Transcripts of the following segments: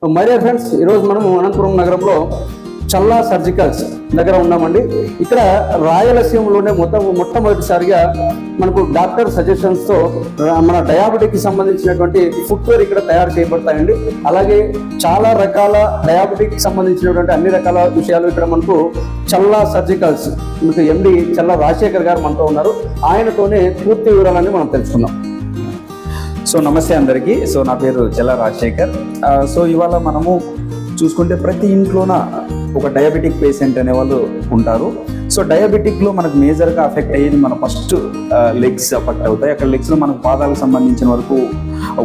My dear friends, ఈరోజు మనము అనంతపురం నగరంలో చల్లా సర్జికల్స్ దగ్గర ఉన్నామండి. ఇక్కడ రాయలసీమలోనే మొట్టమొదటిసారిగా మనకు డాక్టర్ సజెషన్స్తో మన డయాబెటిక్కి సంబంధించినటువంటి ఫుట్వేర్ ఇక్కడ తయారు చేయబడతాయండి. అలాగే చాలా రకాల డయాబెటిక్కి సంబంధించినటువంటి అన్ని రకాల విషయాలు ఇక్కడ మనకు చల్లా సర్జికల్స్ మనకు ఎండి చల్లా రాజశేఖర్ గారు మనతో ఉన్నారు. ఆయనతోనే పూర్తి వివరాలన్నీ మనం తెలుసుకుందాం. నమస్తే అందరికీ. నా పేరు చల్లా రాజశేఖర్. ఇవాళ మనము చూసుకుంటే ప్రతి ఇంట్లోన ఒక డయాబెటిక్ పేషెంట్ అనే వాళ్ళు ఉంటారు. డయాబెటిక్లో మనకు మేజర్గా అఫెక్ట్ అయ్యేది మన ఫస్ట్ లెగ్స్ అఫెక్ట్ అవుతాయి. అక్కడ లెగ్స్లో మనకు పాదాలకు సంబంధించిన వరకు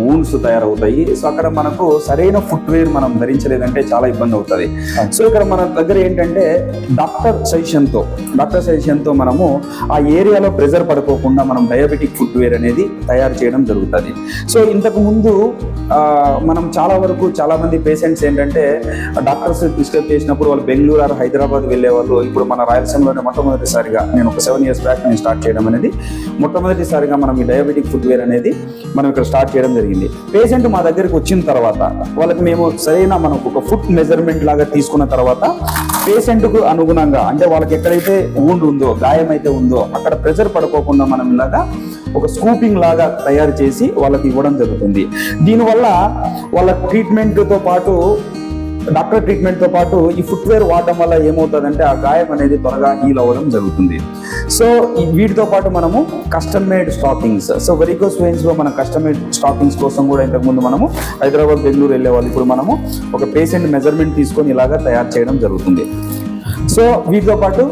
వూండ్స్ తయారవుతాయి. అక్కడ మనకు సరైన ఫుట్వేర్ మనం ధరించలేదంటే చాలా ఇబ్బంది అవుతుంది. ఇక్కడ మన దగ్గర ఏంటంటే డాక్టర్ సజెషన్తో మనము ఆ ఏరియాలో ప్రెజర్ పడుకోకుండా మనం డయాబెటిక్ ఫుట్వేర్ అనేది తయారు చేయడం జరుగుతుంది. ఇంతకు ముందు మనం చాలా మంది పేషెంట్స్ ఏంటంటే డాక్టర్స్ ప్రిస్క్రైబ్ చేసినప్పుడు వాళ్ళు బెంగళూరు ఆర్ హైదరాబాద్ వెళ్ళే వాళ్ళు ఇప్పుడు మన రాయలసీమలోనే మొట్టమొదటిసారిగా నేను ఒక 7 years బ్యాక్ నేను స్టార్ట్ చేయడం అనేది మొట్టమొదటిసారిగా మనం ఈ డయాబెటిక్ ఫుట్వేర్ అనేది మనం ఇక్కడ స్టార్ట్ చేయడం జరిగింది. పేషెంట్ మా దగ్గరికి వచ్చిన తర్వాత వాళ్ళకి మేము సరైన మనకు ఒక ఫుట్ మెజర్మెంట్ లాగా తీసుకున్న తర్వాత పేషెంట్కు అనుగుణంగా అంటే వాళ్ళకి ఎక్కడైతే వూండ్ ఉందో, గాయం అయితే ఉందో అక్కడ ప్రెజర్ పడుకోకుండా మనం ఇలాగా ఒక స్కూపింగ్ లాగా తయారు చేసి వాళ్ళకి ఇవ్వడం జరుగుతుంది. దీనివల్ల వాళ్ళ డాక్టర్ ట్రీట్మెంట్తో పాటు ఈ ఫుట్వేర్ వాడడం వల్ల ఏమవుతుందంటే ఆ గాయం అనేది త్వరగా హీల్ అవ్వడం జరుగుతుంది. వీటితో పాటు మనము custom made stockings, varicose veins లో మన కస్టమ్ మేడ్ స్టాకింగ్స్ కోసం కూడా ఇంతకుముందు మనము హైదరాబాద్, బెంగళూరు వెళ్ళే వాళ్ళు ఇప్పుడు మనము ఒక పేషెంట్ మెజర్మెంట్ తీసుకొని ఇలాగా తయారు చేయడం జరుగుతుంది. వీటితో పాటు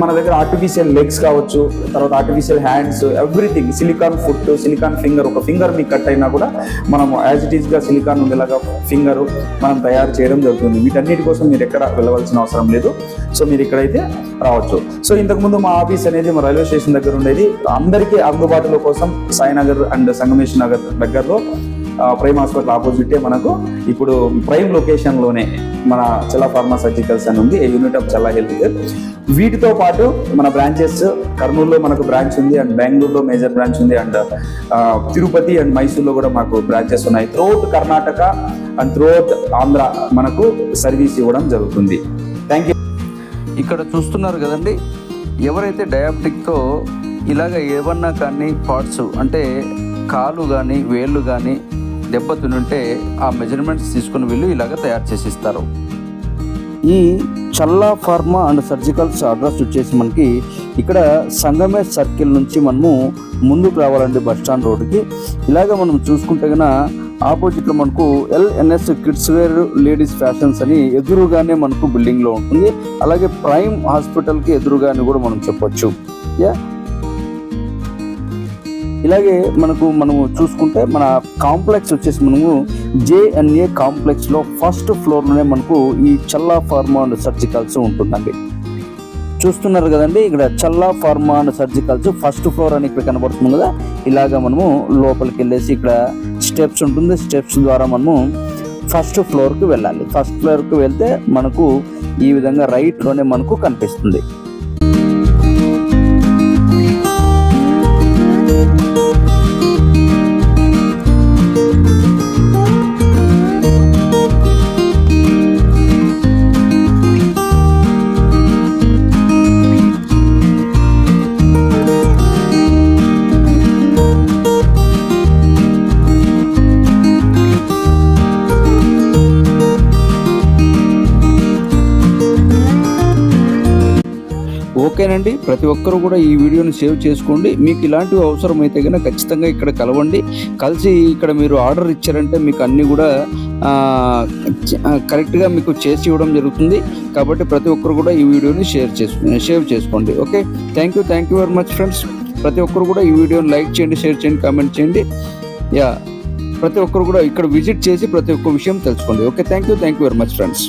మన దగ్గర ఆర్టిఫిషియల్ లెగ్స్ కావచ్చు, తర్వాత artificial hands, everything, silicon foot, silicon finger, ఒక ఫింగర్ మీకు కట్ అయినా కూడా మనము యాజ్ ఇట్ ఈస్గా సిలికాన్ ఉండేలాగా ఫింగర్ మనం తయారు చేయడం జరుగుతుంది. వీటన్నిటి కోసం మీరు ఎక్కడ వెళ్ళవలసిన అవసరం లేదు. మీరు ఇక్కడైతే రావచ్చు. ఇంతకుముందు మా ఆఫీస్ అనేది మా రైల్వే స్టేషన్ దగ్గర ఉండేది. అందరికీ అందుబాటులో కోసం సాయినగర్ అండ్ సంగమేష్ నగర్ దగ్గరలో ప్రైమ్ హాస్పిటల్ ఆపోజిటే మనకు ఇప్పుడు ప్రైమ్ లొకేషన్లోనే మన చల్లా ఫార్మా సర్జికల్స్ అని ఉంది, a unit of Challa health care. వీటితో పాటు మన బ్రాంచెస్ కర్నూలులో మనకు బ్రాంచ్ ఉంది, అండ్ బెంగళూరులో మేజర్ బ్రాంచ్ ఉంది, అండ్ తిరుపతి అండ్ మైసూర్లో కూడా మాకు బ్రాంచెస్ ఉన్నాయి. Throughout Karnataka and throughout Andhra మనకు సర్వీస్ ఇవ్వడం జరుగుతుంది. Thank you. ఇక్కడ చూస్తున్నారు కదండి, ఎవరైతే డయాబెటిక్తో ఇలాగ ఏమన్నా కానీ పార్ట్స్ అంటే కాలు కానీ వేళ్ళు కానీ దెబ్బతినుంటే ఆ మెజర్మెంట్స్ తీసుకుని వీళ్ళు ఇలాగ తయారు చేసి ఇస్తారు. ఈ చల్లా ఫార్మా అండ్ సర్జికల్స్ అడ్రస్ వచ్చేసి మనకి ఇక్కడ సంగమేష్ సర్కిల్ నుంచి మనము ముందుకు రావాలండి బస్ స్టాండ్ రోడ్డుకి. ఇలాగ మనం చూసుకుంటే కన్నా ఆపోజిట్లో మనకు LNS kids wear ladies fashions అని ఎదురుగానే మనకు బిల్డింగ్లో ఉంటుంది. అలాగే ప్రైమ్ హాస్పిటల్కి ఎదురుగానే కూడా మనం చెప్పొచ్చు. ఇలాగే మనము చూసుకుంటే మన కాంప్లెక్స్ వచ్చేసి మనము JNA కాంప్లెక్స్లో ఫస్ట్ ఫ్లోర్లోనే మనకు ఈ చల్లా ఫార్మా అండ్ సర్జికల్స్ ఉంటుందండి. చూస్తున్నారు కదండి, ఇక్కడ Challa pharma and surgicals first floor అని ఇక్కడ కనబడుతుంది కదా. ఇలాగ మనము లోపలికి వెళ్ళేసి ఇక్కడ స్టెప్స్ ఉంటుంది. స్టెప్స్ ద్వారా మనము ఫస్ట్ ఫ్లోర్కి వెళ్ళాలి. ఫస్ట్ ఫ్లోర్కి వెళ్తే మనకు ఈ విధంగా రైట్లోనే మనకు కనిపిస్తుంది. ఓకేనండి, ప్రతి ఒక్కరు కూడా ఈ వీడియోని సేవ్ చేసుకోండి. మీకు ఇలాంటివి అవసరమైతే కనుక ఖచ్చితంగా ఇక్కడ కలవండి. కలిసి ఇక్కడ మీరు ఆర్డర్ ఇచ్చారంటే మీకు అన్నీ కూడా కరెక్ట్గా మీకు చేసి ఇవ్వడం జరుగుతుంది. కాబట్టి ప్రతి ఒక్కరు కూడా ఈ వీడియోని సేవ్ చేసుకోండి. Okay, thank you very much friends. ప్రతి ఒక్కరు కూడా ఈ వీడియోని లైక్ చేయండి, షేర్ చేయండి, కామెంట్ చేయండి. ప్రతి ఒక్కరు కూడా ఇక్కడ విజిట్ చేసి ప్రతి ఒక్క విషయం తెలుసుకోండి. Okay, thank you very much friends.